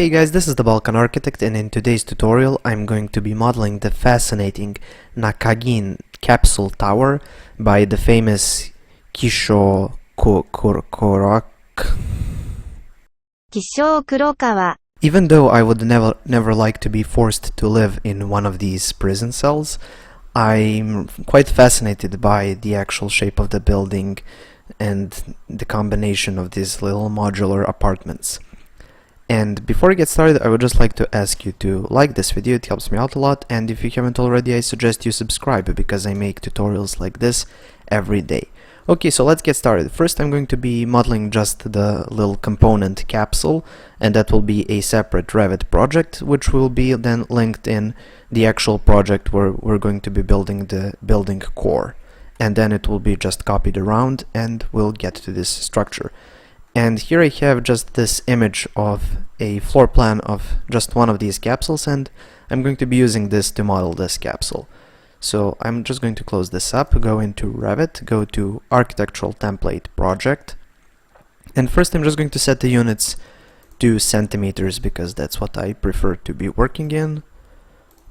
Hey guys, this is the Balkan Architect, and in today's tutorial I'm going to be modeling the fascinating Nakagin Capsule Tower by the famous Kisho Kurokawa. Even though I would never like to be forced to live in one of these prison cells, I'm quite fascinated by the actual shape of the building and the combination of these little modular apartments. And before I get started, I would just like to ask you to like this video, it helps me out a lot, and if you haven't already, I suggest you subscribe because I make tutorials like this every day. Okay, so let's get started. First I'm going to be modeling just the little component capsule, and that will be a separate Revit project, which will be then linked in the actual project where we're going to be building the building core. And then it will be just copied around and we'll get to this structure. And here I have just this image of a floor plan of just one of these capsules, and I'm going to be using this to model this capsule. So I'm just going to close this up, go into Revit, go to Architectural Template Project, and first I'm just going to set the units to centimeters because that's what I prefer to be working in.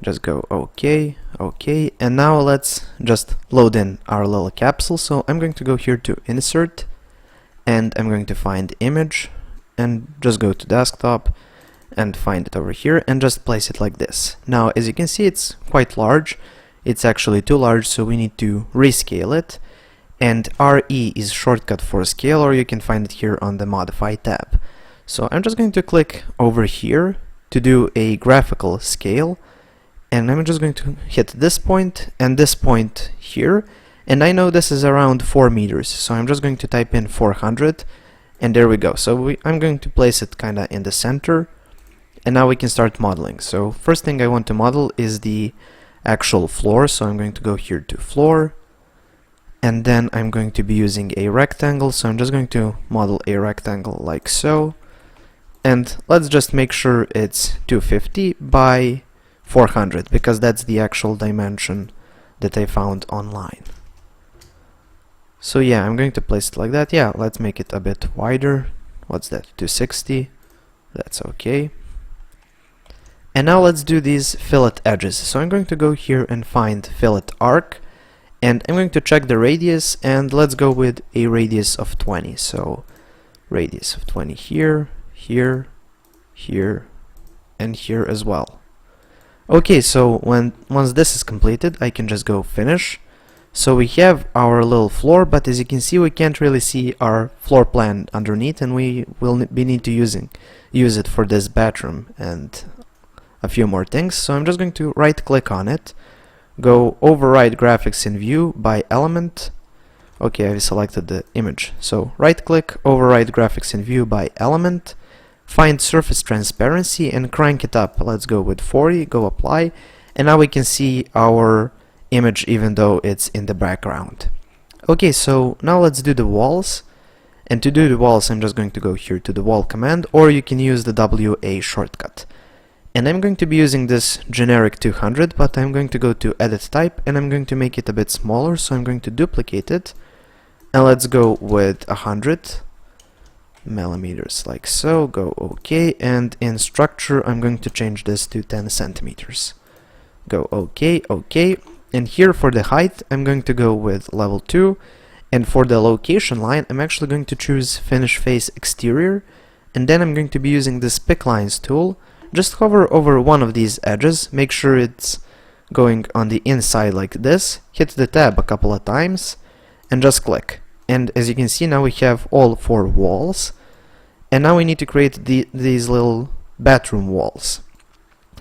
Just go OK, OK, and now let's just load in our little capsule. So I'm going to go here to Insert, and I'm going to find image and just go to desktop and find it over here and just place it like this. Now as you can see, it's quite large, it's actually too large, so we need to rescale it, and RE is shortcut for scale, or you can find it here on the modify tab. So I'm just going to click over here to do a graphical scale, and I'm just going to hit this point and this point here. And I know this is around 4 meters, so I'm just going to type in 400, and there we go. So I'm going to place it kinda in the center, and now we can start modeling. So first thing I want to model is the actual floor, so I'm going to go here to floor, and then I'm going to be using a rectangle, so I'm just going to model a rectangle like so, and let's just make sure it's 250 by 400 because that's the actual dimension that I found online. So yeah, I'm going to place it like that. Yeah, let's make it a bit wider. What's that? 260. That's okay. And now let's do these fillet edges. So I'm going to go here and find fillet arc, and I'm going to check the radius, and let's go with a radius of 20. So radius of 20 here, here, here, and here as well. Okay, so once this is completed, I can just go finish. So we have our little floor, but as you can see, we can't really see our floor plan underneath, and we will need to use it for this bathroom and a few more things. So I'm just going to right click on it, go override graphics in view by element. Okay, I've selected the image. So right click, override graphics in view by element, find surface transparency and crank it up. Let's go with 40, go apply, and now we can see our image even though it's in the background. Okay, so now let's do the walls, and to do the walls I'm just going to go here to the wall command, or you can use the WA shortcut. And I'm going to be using this generic 200, but I'm going to go to edit type and I'm going to make it a bit smaller, so I'm going to duplicate it, and let's go with 100 millimeters like so, go OK, and in structure I'm going to change this to 10 centimeters. Go OK, OK. And here for the height, I'm going to go with level 2, and for the location line, I'm actually going to choose finish face exterior, and then I'm going to be using this pick lines tool. Just hover over one of these edges, make sure it's going on the inside like this, hit the tab a couple of times, and just click. And as you can see, now we have all 4 walls, and now we need to create these little bathroom walls.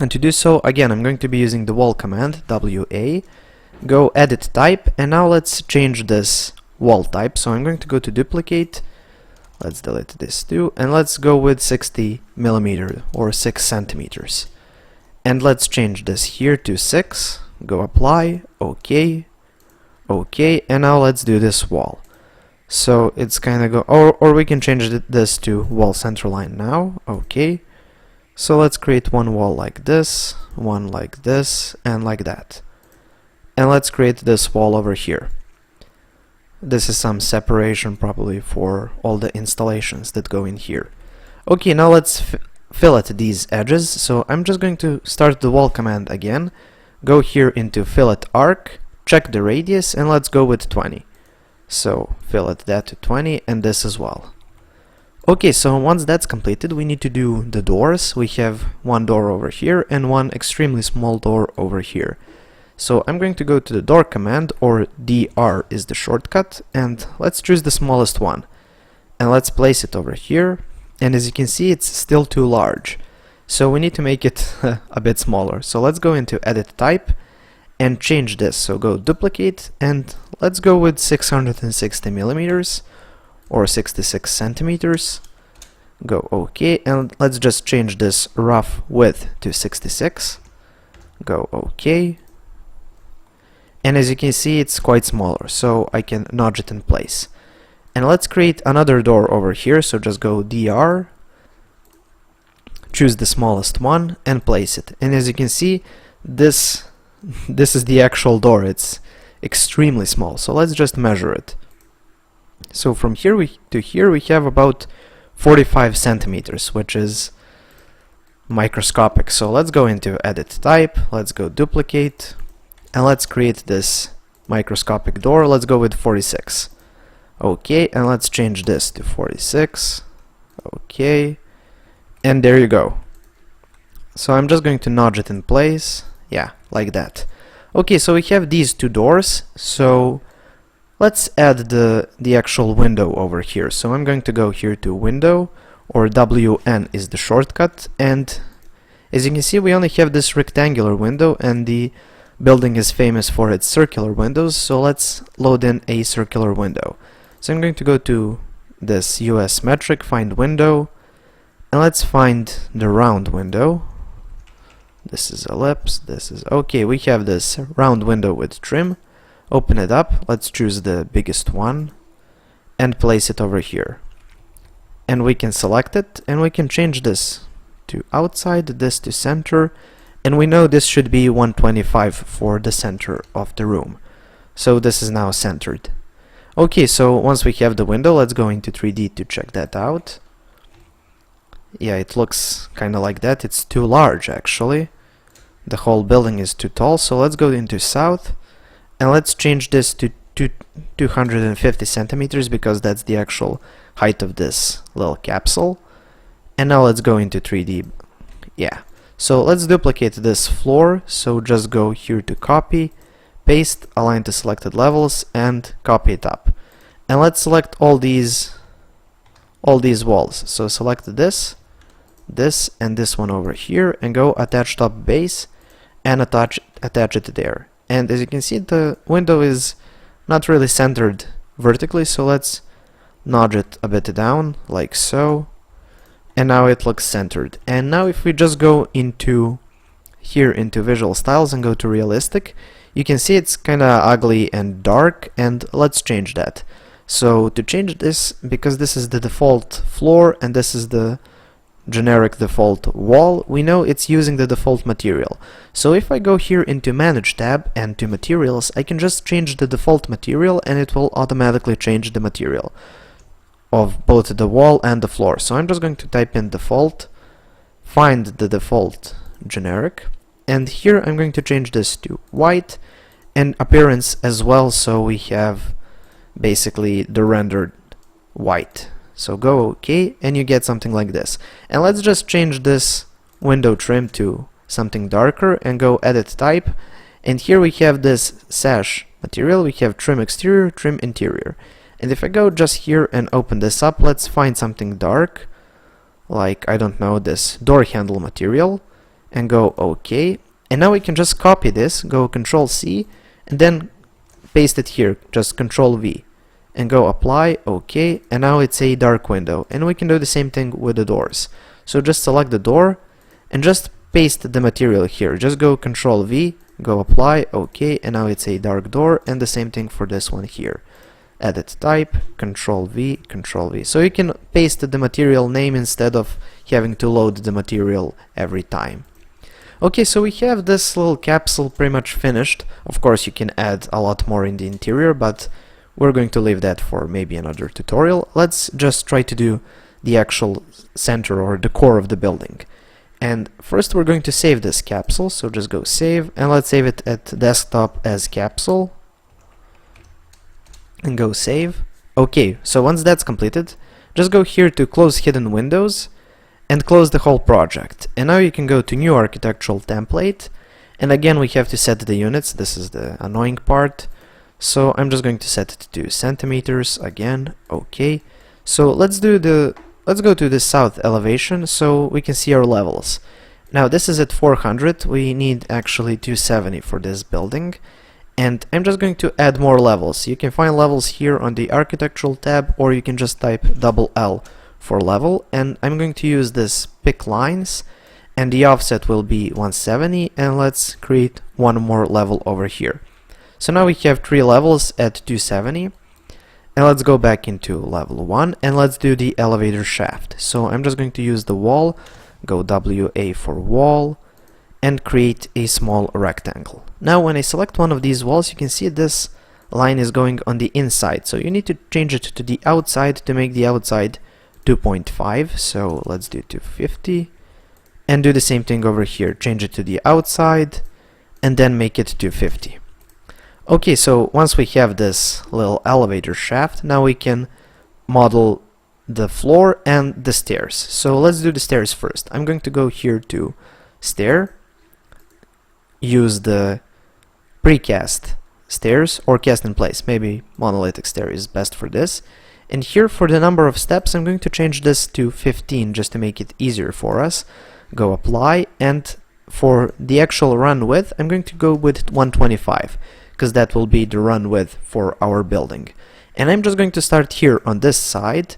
And to do so, again, I'm going to be using the wall command, WA, go edit type, and now let's change this wall type. So I'm going to go to duplicate, let's delete this too, and let's go with 60 millimeter or 6 centimeters. And let's change this here to 6, go apply, OK, OK, and now let's do this wall. So it's kind of or we can change this to wall center line now, OK. So let's create one wall like this, one like this, and like that. And let's create this wall over here. This is some separation probably for all the installations that go in here. Okay, now let's fillet these edges, so I'm just going to start the wall command again, go here into fillet arc, check the radius, and let's go with 20. So fillet that to 20 and this as well. Okay, so once that's completed, we need to do the doors. We have one door over here and one extremely small door over here. So I'm going to go to the door command, or DR is the shortcut, and let's choose the smallest one. And let's place it over here. And as you can see, it's still too large. So we need to make it a bit smaller. So let's go into edit type and change this. So go duplicate and let's go with 660 millimeters or 66 centimeters. Go OK, and let's just change this rough width to 66. Go OK. And as you can see, it's quite smaller, so I can nudge it in place. And let's create another door over here, so just go DR, choose the smallest one and place it. And as you can see, this is the actual door. It's extremely small, so let's just measure it. So from here to here we have about 45 centimeters, which is microscopic. So let's go into edit type, let's go duplicate, and let's create this microscopic door. Let's go with 46. Okay, and let's change this to 46. Okay, and there you go. So I'm just going to nudge it in place, yeah, like that. Okay, so we have these two doors, so let's add the actual window over here. So I'm going to go here to window, or WN is the shortcut, and as you can see, we only have this rectangular window, and the building is famous for its circular windows, so let's load in a circular window. So I'm going to go to this US metric, find window, and let's find the round window. This is ellipse, this is okay. We have this round window with trim. Open it up, let's choose the biggest one and place it over here. And we can select it and we can change this to outside, this to center, and we know this should be 125 for the center of the room. So this is now centered. Okay, so once we have the window, let's go into 3D to check that out. Yeah, it looks kind of like that. It's too large actually. The whole building is too tall, so let's go into south and let's change this to 250 centimeters because that's the actual height of this little capsule. And now let's go into 3D. Yeah, so let's duplicate this floor, so just go here to copy, paste, align to selected levels, and copy it up. And let's select all these walls. So select this, and this one over here, and go attach top base, and attach it there. And as you can see, the window is not really centered vertically, so let's nudge it a bit down, like so. And now it looks centered. And now if we just go into here into visual styles and go to realistic, you can see it's kind of ugly and dark, and let's change that. So to change this, because this is the default floor and this is the generic default wall, we know it's using the default material. So if I go here into manage tab and to materials, I can just change the default material and it will automatically change the material of both the wall and the floor. So I'm just going to type in default, find the default generic, and here I'm going to change this to white and appearance as well, so we have basically the rendered white. So go OK and you get something like this. And let's just change this window trim to something darker and go edit type, and here we have this sash material, we have trim exterior, trim interior. And if I go just here and open this up, let's find something dark, like, I don't know, this door handle material, and go OK. And now we can just copy this, go Control C, and then paste it here, just Control V, and go apply, OK, and now it's a dark window. And we can do the same thing with the doors. So just select the door and just paste the material here, just go Control V, go apply, OK, and now it's a dark door, and the same thing for this one here. Edit type, Control V, Control V. So you can paste the material name instead of having to load the material every time. Okay, so we have this little capsule pretty much finished. Of course you can add a lot more in the interior, but we're going to leave that for maybe another tutorial. Let's just try to do the actual center or the core of the building. And first we're going to save this capsule, so just go save, and let's save it at desktop as capsule, and go save. Okay, so once that's completed, just go here to close hidden windows, and close the whole project. And now you can go to new architectural template, and again we have to set the units. This is the annoying part, so I'm just going to set it to centimeters again. Okay, so let's go to the south elevation so we can see our levels. Now this is at 400, we need actually 270 for this building, and I'm just going to add more levels. You can find levels here on the architectural tab, or you can just type L for level, and I'm going to use this pick lines, and the offset will be 170, and let's create one more level over here. So now we have 3 levels at 270, and let's go back into level 1, and let's do the elevator shaft. So I'm just going to use the wall, go WA for wall, and create a small rectangle. Now when I select one of these walls, you can see this line is going on the inside, so you need to change it to the outside to make the outside 2.5, so let's do 250, and do the same thing over here, change it to the outside, and then make it 250. Okay, so once we have this little elevator shaft, now we can model the floor and the stairs. So let's do the stairs first. I'm going to go here to stair, use the precast stairs, or cast in place, maybe monolithic stair is best for this. And here for the number of steps, I'm going to change this to 15 just to make it easier for us. Go apply, and for the actual run width, I'm going to go with 125. Because that will be the run width for our building. And I'm just going to start here on this side,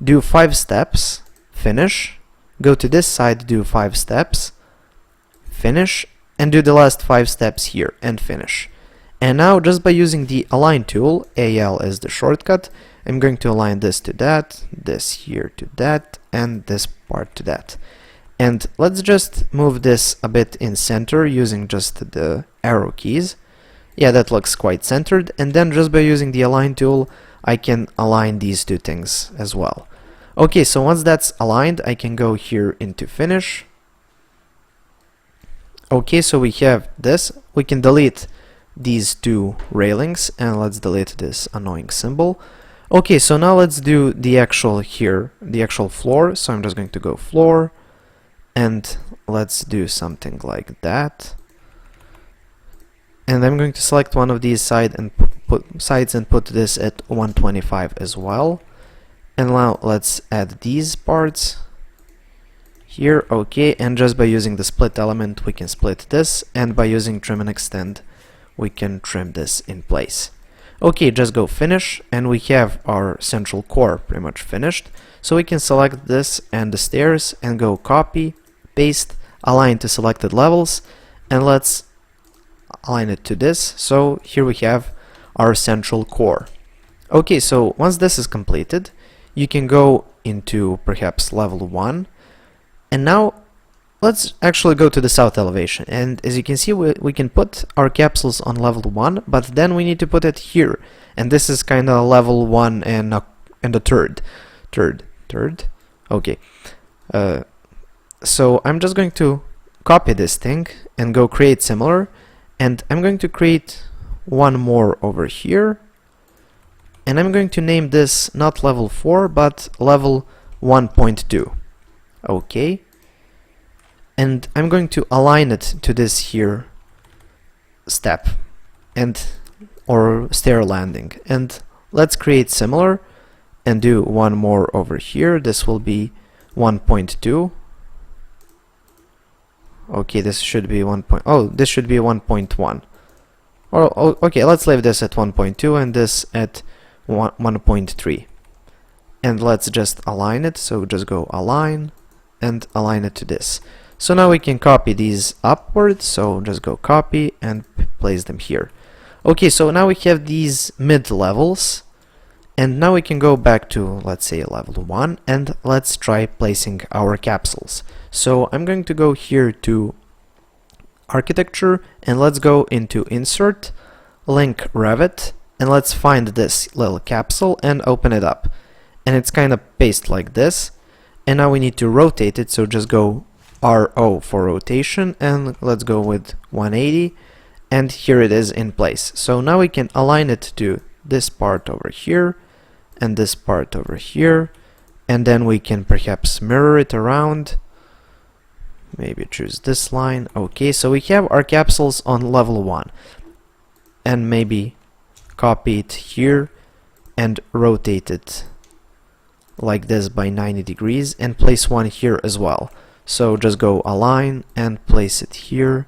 do 5 steps, finish, go to this side, do 5 steps, finish, and do the last 5 steps here, and finish. And now just by using the align tool, AL is the shortcut, I'm going to align this to that, this here to that, and this part to that. And let's just move this a bit in center using just the arrow keys. Yeah, that looks quite centered, and then just by using the align tool I can align these two things as well. Okay, so once that's aligned, I can go here into finish. Okay, so we have this. We can delete these 2 railings, and let's delete this annoying symbol. Okay, so now let's do the actual floor. So I'm just going to go floor, and let's do something like that. And I'm going to select one of these sides and put this at 125 as well. And now let's add these parts here. Okay, and just by using the split element we can split this, and by using trim and extend we can trim this in place. Okay, just go finish, and we have our central core pretty much finished. So we can select this and the stairs and go copy, paste, align to selected levels, and let's align it to this. So here we have our central core. Okay, so once this is completed, you can go into perhaps level 1, and now let's actually go to the south elevation. And as you can see, we can put our capsules on level 1, but then we need to put it here, and this is kind of level 1 and the third. Okay, so I'm just going to copy this thing and go create similar. And I'm going to create one more over here, and I'm going to name this not level 4 but level 1.2. Okay, and I'm going to align it to this here step or stair landing, and let's create similar and do one more over here. This will be 1.2. Okay, this should be 1.1. Okay, let's leave this at 1.2 and this at 1.3. And let's just align it, so just go align and align it to this. So now we can copy these upwards, so just go copy and place them here. Okay, so now we have these mid levels, and now we can go back to, let's say, level 1, and let's try placing our capsules. So I'm going to go here to architecture, and let's go into insert, linck Revit, and let's find this little capsule and open it up. And it's kind of pasted like this, and now we need to rotate it, so just go RO for rotation, and let's go with 180, and here it is in place. So now we can align it to this part over here and this part over here, and then we can perhaps mirror it around. Maybe choose this line. Okay, so we have our capsules on level 1, and maybe copy it here and rotate it like this by 90 degrees and place one here as well. So just go align and place it here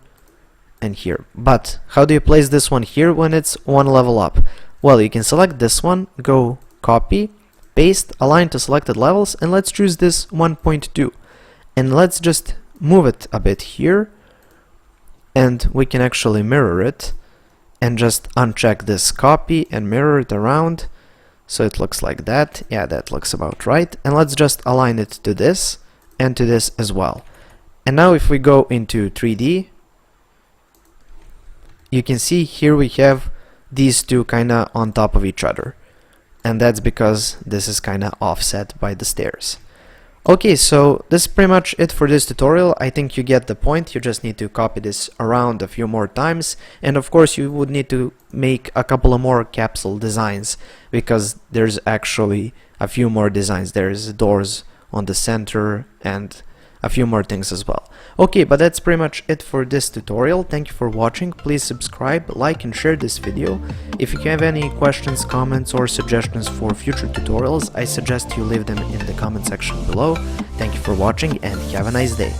and here. But how do you place this one here when it's one level up? Well, you can select this one, go copy, paste, align to selected levels, and let's choose this 1.2, and let's just move it a bit here, and we can actually mirror it and just uncheck this copy and mirror it around so it looks like that. Yeah, that looks about right. And let's just align it to this and to this as well. And now if we go into 3D, you can see here we have these two kinda on top of each other, and that's because this is kinda offset by the stairs. Okay, so this is pretty much it for this tutorial. I think you get the point. You just need to copy this around a few more times, and of course you would need to make a couple of more capsule designs, because there's actually a few more designs. There's doors on the center and a few more things as well. Okay, but that's pretty much it for this tutorial. Thank you for watching. Please subscribe, like and share this video. If you have any questions, comments or suggestions for future tutorials, I suggest you leave them in the comment section below. Thank you for watching and have a nice day.